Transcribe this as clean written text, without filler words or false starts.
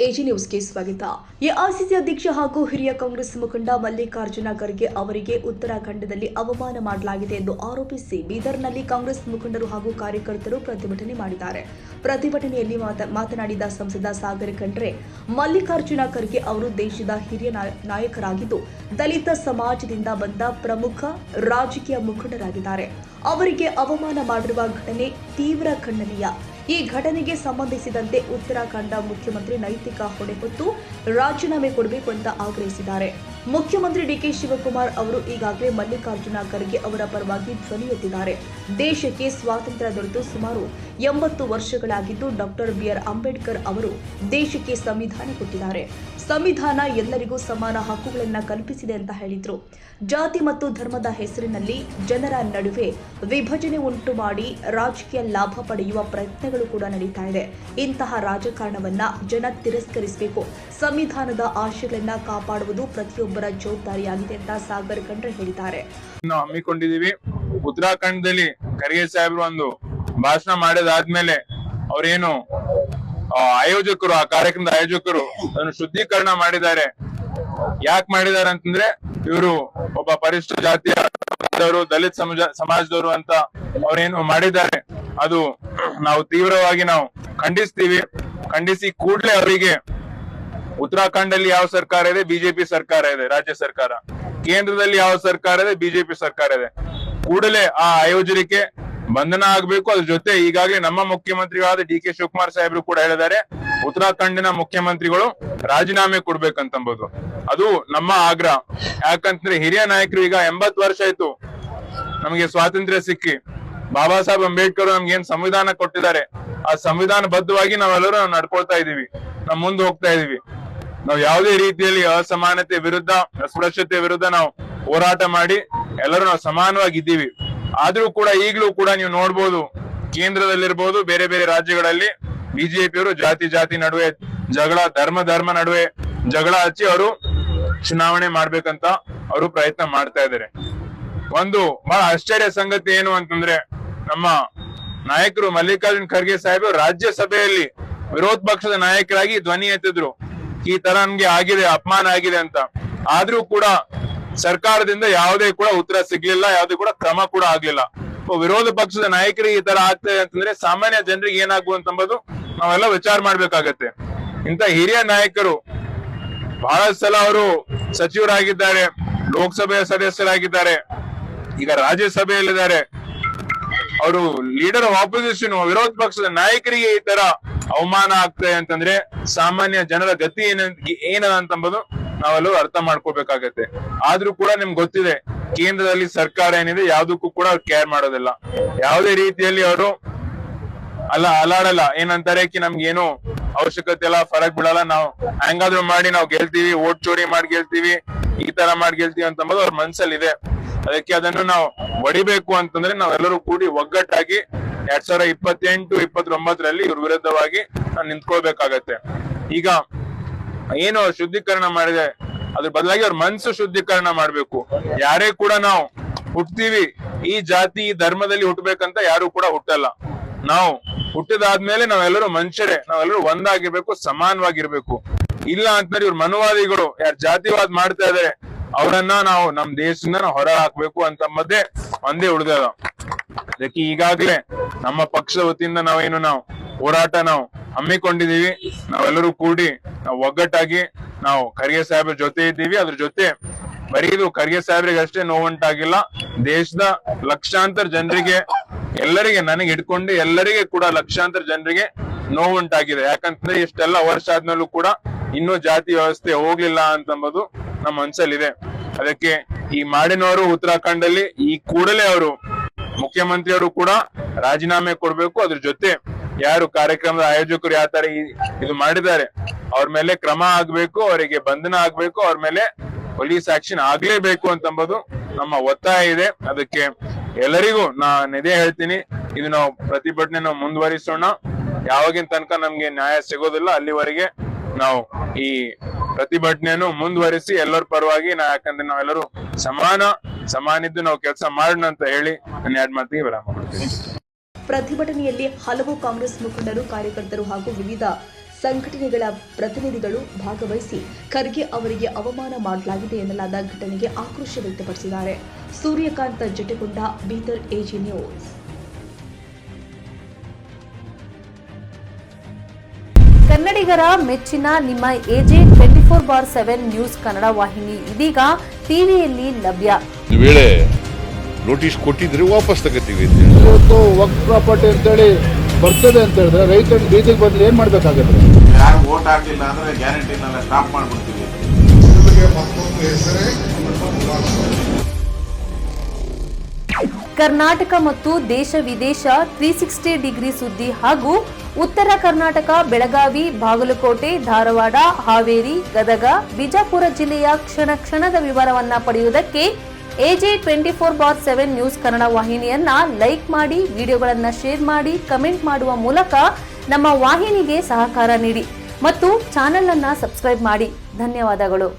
AG ನ್ಯೂಸ್ಗೆ ಸ್ವಾಗತ. AICC ಅಧ್ಯಕ್ಷ ಹಾಗೂ ಹಿರಿಯ ಕಾಂಗ್ರೆಸ್ ಮುಖಂಡ ಮಲ್ಲಿಕಾರ್ಜುನ ಖರ್ಗೆ ಅವರಿಗೆ ಉತ್ತರಾಖಂಡದಲ್ಲಿ ಅವಮಾನ ಮಾಡಲಾಗಿದೆ ಎಂದು ಆರೋಪಿಸಿ ಬೀದರ್ನಲ್ಲಿ ಕಾಂಗ್ರೆಸ್ ಮುಖಂಡರು ಹಾಗೂ ಕಾರ್ಯಕರ್ತರು ಪ್ರತಿಭಟನೆ ಮಾಡಿದ್ದಾರೆ. ಪ್ರತಿಭಟನೆಯಲ್ಲಿ ಮಾತನಾಡಿದ ಸಂಸದ ಸಾಗರ್ ಖಂಡ್ರೆ, ಮಲ್ಲಿಕಾರ್ಜುನ ಖರ್ಗೆ ಅವರು ದೇಶದ ಹಿರಿಯ ನಾಯಕರಾಗಿದ್ದು ದಲಿತ ಸಮಾಜದಿಂದ ಬಂದ ಪ್ರಮುಖ ರಾಜಕೀಯ ಮುಖಂಡರಾಗಿದ್ದಾರೆ. ಅವರಿಗೆ ಅವಮಾನ ಮಾಡಿರುವ ಘಟನೆ ತೀವ್ರ ಖಂಡನೀಯ. ಈ ಘಟನೆಗೆ ಸಂಬಂಧಿಸಿದಂತೆ ಉತ್ತರಾಖಂಡ ಮುಖ್ಯಮಂತ್ರಿ ನೈತಿಕ ಹೊಣೆ ಹೊತ್ತು ರಾಜೀನಾಮೆ ಕೊಡಬೇಕು ಅಂತ ಆಗ್ರಹಿಸಿದ್ದಾರೆ. ಮುಖ್ಯಮಂತ್ರಿ ಡಿಕೆ ಶಿವಕುಮಾರ್ ಅವರು ಈಗಾಗಲೇ ಮಲ್ಲಿಕಾರ್ಜುನ ಖರ್ಗೆ ಅವರ ಪರವಾಗಿ ಧ್ವನಿ ಎತ್ತಿದ್ದಾರೆ. ದೇಶಕ್ಕೆ ಸ್ವಾತಂತ್ರ್ಯ ದೊರೆತು ಸುಮಾರು 80 ವರ್ಷಗಳಾಗಿದ್ದು ಡಾಕ್ಟರ್ ಬಿಆರ್ ಅಂಬೇಡ್ಕರ್ ಅವರು ದೇಶಕ್ಕೆ ಸಂವಿಧಾನ ಕೊಟ್ಟಿದ್ದಾರೆ. ಸಂವಿಧಾನ ಎಲ್ಲರಿಗೂ ಸಮಾನ ಹಕ್ಕುಗಳನ್ನು ಕಲ್ಪಿಸಿದೆ ಅಂತ ಹೇಳಿದ್ರು. ಜಾತಿ ಮತ್ತು ಧರ್ಮದ ಹೆಸರಿನಲ್ಲಿ ಜನರ ನಡುವೆ ವಿಭಜನೆ ಉಂಟು ಮಾಡಿ ರಾಜಕೀಯ ಲಾಭ ಪಡೆಯುವ ಪ್ರಯತ್ನಗಳು ಕೂಡ ನಡೀತಾ ಇದೆ. ಇಂತಹ ರಾಜಕಾರಣವನ್ನ ಜನ ತಿರಸ್ಕರಿಸಬೇಕು. ಸಂವಿಧಾನದ ಆಶಯಗಳನ್ನ ಕಾಪಾಡುವುದು ಪ್ರತಿಯೊಬ್ಬರ ಜವಾಬ್ದಾರಿಯಾಗಿದೆ ಅಂತ ಸಾಗರ್ ಖಂಡ್ರೆ ಹೇಳಿದ್ದಾರೆ. ನಾವು ಹಮ್ಮಿಕೊಂಡಿದೀವಿ. ಉತ್ತರಾಖಂಡದಲ್ಲಿ ಖರ್ಗೆ ಸಾಹೇಬ್ರು ಒಂದು ಭಾಷಣ ಮಾಡಿದಾದ್ಮೇಲೆ ಅವರೇನು ಆಯೋಜಕರು, ಆ ಕಾರ್ಯಕ್ರಮದ ಆಯೋಜಕರು ಅದನ್ನು ಶುದ್ಧೀಕರಣ ಮಾಡಿದ್ದಾರೆ. ಯಾಕೆ ಮಾಡಿದ್ದಾರೆ ಅಂತಂದ್ರೆ, ಇವರು ಒಬ್ಬ ಪರಿಶಿಷ್ಟ ಜಾತಿಯವರು, ದಲಿತ ಸಮಾಜದವರು ಅಂತ ಅವ್ರೇನು ಮಾಡಿದ್ದಾರೆ, ಅದು ನಾವು ತೀವ್ರವಾಗಿ ನಾವು ಖಂಡಿಸ್ತೀವಿ. ಖಂಡಿಸಿ ಕೂಡಲೇ ಅವರಿಗೆ ಉತ್ತರಾಖಂಡದಲ್ಲಿ ಯಾವ ಸರ್ಕಾರ ಇದೆ, ಬಿಜೆಪಿ ಸರ್ಕಾರ ಇದೆ, ರಾಜ್ಯ ಸರ್ಕಾರ. ಕೇಂದ್ರದಲ್ಲಿ ಯಾವ ಸರ್ಕಾರ ಇದೆ, ಬಿಜೆಪಿ ಸರ್ಕಾರ ಇದೆ. ಕೂಡಲೇ ಆ ಆಯೋಜನೆಗೆ ಬಂಧನ ಆಗ್ಬೇಕು. ಅದ್ರ ಜೊತೆ ಈಗಾಗಲೇ ನಮ್ಮ ಮುಖ್ಯಮಂತ್ರಿಗಳಾದ ಡಿಕೆ ಶಿವಕುಮಾರ್ ಸಾಹೇಬ್ರು ಕೂಡ ಹೇಳಿದ್ದಾರೆ, ಉತ್ತರಾಖಂಡಿನ ಮುಖ್ಯಮಂತ್ರಿಗಳು ರಾಜೀನಾಮೆ ಕೊಡ್ಬೇಕಂತಂಬೋದು. ಅದು ನಮ್ಮ ಆಗ್ರಹ. ಯಾಕಂತಂದ್ರೆ ಹಿರಿಯ ನಾಯಕರು, ಈಗ 80 ವರ್ಷ ಆಯ್ತು ನಮಗೆ ಸ್ವಾತಂತ್ರ್ಯ ಸಿಕ್ಕಿ. ಬಾಬಾ ಸಾಹೇಬ್ ಅಂಬೇಡ್ಕರ್ ನಮ್ಗೆ ಏನ್ ಸಂವಿಧಾನ ಕೊಟ್ಟಿದ್ದಾರೆ, ಆ ಸಂವಿಧಾನ ಬದ್ಧವಾಗಿ ನಾವೆಲ್ಲರೂ ನಡ್ಕೊಳ್ತಾ ಇದೀವಿ, ನಾವು ಮುಂದೆ ಹೋಗ್ತಾ ಇದೀವಿ. ನಾವು ಯಾವುದೇ ರೀತಿಯಲ್ಲಿ ಅಸಮಾನತೆ ವಿರುದ್ಧ, ಅಸ್ಪೃಶ್ಯತೆ ವಿರುದ್ಧ ನಾವು ಹೋರಾಟ ಮಾಡಿ ಎಲ್ಲರೂ ನಾವು ಸಮಾನವಾಗಿದ್ದೀವಿ. ಆದ್ರೂ ಕೂಡ ಈಗಲೂ ಕೂಡ ನೀವು ನೋಡ್ಬೋದು, ಕೇಂದ್ರದಲ್ಲಿರ್ಬೋದು, ಬೇರೆ ಬೇರೆ ರಾಜ್ಯಗಳಲ್ಲಿ ಬಿಜೆಪಿಯವರು ಜಾತಿ ನಡುವೆ ಜಗಳ, ಧರ್ಮ ನಡುವೆ ಜಗಳ ಹಚ್ಚಿ ಅವರು ಚುನಾವಣೆ ಮಾಡ್ಬೇಕಂತ ಅವರು ಪ್ರಯತ್ನ ಮಾಡ್ತಾ ಇದ್ದಾರೆ. ಒಂದು ಬಹಳ ಆಶ್ಚರ್ಯ ಸಂಗತಿ ಏನು ಅಂತಂದ್ರೆ, ನಮ್ಮ ನಾಯಕರು ಮಲ್ಲಿಕಾರ್ಜುನ್ ಖರ್ಗೆ ಸಾಹೇಬರು ರಾಜ್ಯಸಭೆಯಲ್ಲಿ ವಿರೋಧ ಪಕ್ಷದ ನಾಯಕರಾಗಿ ಧ್ವನಿ ಎತ್ತಿದ್ರು, ಈ ತರ ನಮ್ಗೆ ಆಗಿದೆ, ಅಪಮಾನ ಆಗಿದೆ ಅಂತ. ಆದ್ರೂ ಕೂಡ ಸರ್ಕಾರದಿಂದ ಯಾವುದೇ ಕೂಡ ಉತ್ತರ ಸಿಗ್ಲಿಲ್ಲ, ಯಾವುದೇ ಕೂಡ ಕ್ರಮ ಕೂಡ ಆಗ್ಲಿಲ್ಲ. ವಿರೋಧ ಪಕ್ಷದ ನಾಯಕರಿಗೆ ಈ ತರ ಆಗ್ತದೆ ಅಂತಂದ್ರೆ ಸಾಮಾನ್ಯ ಜನರಿಗೆ ಏನಾಗುವಂತಂಬುದು ನಾವೆಲ್ಲ ವಿಚಾರ ಮಾಡ್ಬೇಕಾಗತ್ತೆ. ಇಂತ ಹಿರಿಯ ನಾಯಕರು ಬಹಳ ಸಲ ಅವರು ಸಚಿವರಾಗಿದ್ದಾರೆ, ಲೋಕಸಭೆಯ ಸದಸ್ಯರಾಗಿದ್ದಾರೆ, ಈಗ ರಾಜ್ಯಸಭೆಯಲ್ಲಿದ್ದಾರೆ. ಅವರು ಲೀಡರ್ ಆಫ್ ಆಪೋಸಿಷನ್, ವಿರೋಧ ಪಕ್ಷದ ನಾಯಕರಿಗೆ ಈ ತರ ಅವಮಾನ ಆಗ್ತದೆ ಅಂತಂದ್ರೆ ಸಾಮಾನ್ಯ ಜನರ ಗತಿ ಏನಂತಂಬುದು ನಾವೆಲ್ಲರೂ ಅರ್ಥ ಮಾಡ್ಕೋಬೇಕಾಗತ್ತೆ. ಆದ್ರೂ ಕೂಡ ನಿಮ್ಗೆ ಗೊತ್ತಿದೆ, ಕೇಂದ್ರದಲ್ಲಿ ಸರ್ಕಾರ ಏನಿದೆ ಯಾವ್ದಕ್ಕೂ ಕೂಡ ಕೇರ್ ಮಾಡೋದಿಲ್ಲ. ಯಾವುದೇ ರೀತಿಯಲ್ಲಿ ಅವರು ಅಲಾಡಲ್ಲ. ಏನಂತಾರೆ, ನಮ್ಗೆ ಏನು ಅವಶ್ಯಕತೆ ಇಲ್ಲ, ಫರಕ್ ಬಿಡಲ್ಲ, ನಾವು ಹೆಂಗಾದ್ರೂ ಮಾಡಿ ನಾವು ಗೆಲ್ತೀವಿ, ವೋಟ್ ಚೋರಿ ಮಾಡಿ ಗೆಲ್ತೀವಿ, ಈ ತರ ಮಾಡಿ ಗೆಲ್ತೀವಿ ಅಂತಂಬುದು ಅವ್ರ ಮನ್ಸಲ್ಲಿ ಇದೆ. ಅದಕ್ಕೆ ಅದನ್ನು ನಾವು ಹೊಡಿಬೇಕು ಅಂತಂದ್ರೆ ನಾವೆಲ್ಲರೂ ಕೂಡಿ ಒಗ್ಗಟ್ಟಾಗಿ 2028-29 ಇವ್ರ ವಿರುದ್ಧವಾಗಿ ನಾವು ನಿಂತ್ಕೊಳ್ಬೇಕಾಗತ್ತೆ. ಈಗ ಏನು ಶುದ್ಧೀಕರಣ ಮಾಡಿದೆ, ಅದ್ರ ಬದಲಾಗಿ ಅವ್ರ ಮನ್ಸು ಶುದ್ಧೀಕರಣ ಮಾಡ್ಬೇಕು. ಯಾರೇ ಕೂಡ ನಾವು ಹುಟ್ತೀವಿ, ಈ ಜಾತಿ ಈ ಧರ್ಮದಲ್ಲಿ ಹುಟ್ಟಬೇಕಂತ ಯಾರು ಕೂಡ ಹುಟ್ಟಲ್ಲ. ನಾವು ಹುಟ್ಟಿದಾದ್ಮೇಲೆ ನಾವೆಲ್ಲರೂ ಮನುಷ್ಯರೇ, ನಾವೆಲ್ಲರೂ ಒಂದಾಗಿರ್ಬೇಕು, ಸಮಾನವಾಗಿರ್ಬೇಕು. ಇಲ್ಲ ಅಂತಂದ್ರೆ ಇವ್ರ ಮನುವಾದಿಗಳು ಯಾರು ಜಾತಿವಾದ ಮಾಡ್ತಾ ಇದಾರೆ ಅವರನ್ನ ನಾವು ನಮ್ ದೇಶದಿಂದ ನಾವು ಹೊರ ಹಾಕ್ಬೇಕು ಅಂತ ಒಂದೇ ಉಳಿದದ. ಅದಕ್ಕೆ ಈಗಾಗ್ಲೇ ನಮ್ಮ ಪಕ್ಷದ ವತಿಯಿಂದ ನಾವು ಹೋರಾಟ ನಾವು ಹಮ್ಮಿಕೊಂಡಿದೀವಿ. ನಾವೆಲ್ಲರೂ ಕೂಡಿ ನಾವು ಒಗ್ಗಟ್ಟಾಗಿ ನಾವು ಖರ್ಗೆ ಸಾಹೇಬ್ರ ಜೊತೆ ಇದ್ದೀವಿ. ಅದ್ರ ಜೊತೆ ಬರೀ ಇದು ಖರ್ಗೆ ಸಾಹೇಬ್ರಿಗೆ ಅಷ್ಟೇ ನೋವುಂಟಾಗಿಲ್ಲ, ದೇಶದ ಲಕ್ಷಾಂತರ ಜನರಿಗೆ, ಎಲ್ಲರಿಗೆ, ನನಗೆ ಹಿಡ್ಕೊಂಡು ಎಲ್ಲರಿಗೆ ಕೂಡ ಲಕ್ಷಾಂತರ ಜನರಿಗೆ ನೋವುಂಟಾಗಿದೆ. ಯಾಕಂತಂದ್ರೆ ಇಷ್ಟೆಲ್ಲ ವರ್ಷ ಆದ್ಮೇಲೂ ಕೂಡ ಇನ್ನೂ ಜಾತಿ ವ್ಯವಸ್ಥೆ ಹೋಗ್ಲಿಲ್ಲ ಅಂತಂಬುದು ನಮ್ಮ ಮನ್ಸಲ್ಲಿದೆ. ಅದಕ್ಕೆ ಈ ಮಾಡಿನವರು ಉತ್ತರಾಖಂಡಲ್ಲಿ ಈ ಕೂಡಲೇ ಅವರು ಮುಖ್ಯಮಂತ್ರಿಯವರು ಕೂಡ ರಾಜೀನಾಮೆ ಕೊಡ್ಬೇಕು. ಅದ್ರ ಜೊತೆ ಯಾರು ಕಾರ್ಯಕ್ರಮದ ಆಯೋಜಕರು ಯಾವ ತರ ಇದು ಮಾಡಿದ್ದಾರೆ ಅವ್ರ ಮೇಲೆ ಕ್ರಮ ಆಗ್ಬೇಕು, ಅವರಿಗೆ ಬಂಧನ ಆಗ್ಬೇಕು, ಅವ್ರ ಮೇಲೆ ಪೊಲೀಸ್ ಆಕ್ಷನ್ ಆಗ್ಲೇಬೇಕು ಅಂತಂಬುದು ನಮ್ಮ ಒತ್ತಾಯ ಇದೆ. ಅದಕ್ಕೆ ಎಲ್ಲರಿಗೂ ನಾನು ಇದೇ ಹೇಳ್ತೀನಿ, ಇದು ನಾವು ಪ್ರತಿಭಟನೆ ನಾವು ಮುಂದುವರಿಸೋಣ. ಯಾವಾಗಿನ ತನಕ ನಮ್ಗೆ ನ್ಯಾಯ ಸಿಗೋದಿಲ್ಲ ಅಲ್ಲಿವರೆಗೆ ನಾವು ಈ ಪ್ರತಿಭಟನೆಯನ್ನು ಮುಂದುವರಿಸಿ ಎಲ್ಲರ ಪರವಾಗಿ ಯಾಕಂದ್ರೆ ನಾವೆಲ್ಲರೂ ಸಮಾನಿದ್ದು ನಾವು ಕೆಲಸ ಮಾಡೋಣ ಅಂತ ಹೇಳಿ ನಾನು 2 ಮಾತಿಗೆ ವಿರಾಮ ಕೊಡ್ತೀನಿ. ಪ್ರತಿಭಟನೆಯಲ್ಲಿ ಹಲವು ಕಾಂಗ್ರೆಸ್ ಮುಖಂಡರು, ಕಾರ್ಯಕರ್ತರು ಹಾಗೂ ವಿವಿಧ ಸಂಘಟನೆಗಳ ಪ್ರತಿನಿಧಿಗಳು ಭಾಗವಹಿಸಿ ಖರ್ಗೆ ಅವರಿಗೆ ಅವಮಾನ ಮಾಡಲಾಗಿದೆ ಎನ್ನಲಾದ ಘಟನೆಗೆ ಆಕ್ರೋಶ ವ್ಯಕ್ತಪಡಿಸಿದ್ದಾರೆ. Suryakant Jategonda, Bidar AG news. ಕನ್ನಡಿಗರ ಮೆಚ್ಚಿನ ನಿಮ್ಮ ಎಜೆ 24/7 ನ್ಯೂಸ್ ಕನ್ನಡ ವಾಹಿನಿ ಇದೀಗ ಟಿವಿಯಲ್ಲಿ ಲಭ್ಯ. ಒಂದು ವೇಳೆ ನೋಟಿಸ್ ಕೊಟ್ಟಿದ್ರೆ ವಾಪಸ್ ತಗೋತೀವಿ. ಇವತ್ತು ವಕ್ಫ್ ಪ್ರಾಪರ್ಟಿ ಅಂತೇಳಿ ಬರ್ತದೆ ಅಂತ ಹೇಳಿದ್ರೆ ರೈತರು ಬೀದಿಗೆ ಬಂದ್ರೆ ಏನ್ ಮಾಡ್ಬೇಕಾಗತ್ತೆ? ಯಾರು ವೋಟ್ ಹಾಕಿಲ್ಲ ಅಂದ್ರೆ ಗ್ಯಾರಂಟಿನೆಲ್ಲ ಸ್ಟಾಪ್ ಮಾಡ್ಬಿಡ್ತೀವಿ. ಕರ್ನಾಟಕ ಮತ್ತು ದೇಶ ವಿದೇಶ 360 ಡಿಗ್ರಿ ಸುದ್ದಿ ಹಾಗೂ ಉತ್ತರ ಕರ್ನಾಟಕ, ಬೆಳಗಾವಿ, ಬಾಗಲಕೋಟೆ, ಧಾರವಾಡ, ಹಾವೇರಿ, ಗದಗ, ಬಿಜಾಪುರ ಜಿಲ್ಲೆಯ ಕ್ಷಣ ಕ್ಷಣದ ವಿವರವನ್ನ ಪಡೆಯುವುದಕ್ಕೆ ಎಜೆ 24/7 ನ್ಯೂಸ್ ಕನ್ನಡ ವಾಹಿನಿಯನ್ನ ಲೈಕ್ ಮಾಡಿ, ವಿಡಿಯೋಗಳನ್ನ ಶೇರ್ ಮಾಡಿ, ಕಮೆಂಟ್ ಮಾಡುವ ಮೂಲಕ ನಮ್ಮ ವಾಹಿನಿಗೆ ಸಹಕಾರ ನೀಡಿ ಮತ್ತು ಚಾನೆಲ್ ಅನ್ನ ಸಬ್ಸ್ಕ್ರೈಬ್ ಮಾಡಿ. ಧನ್ಯವಾದಗಳು.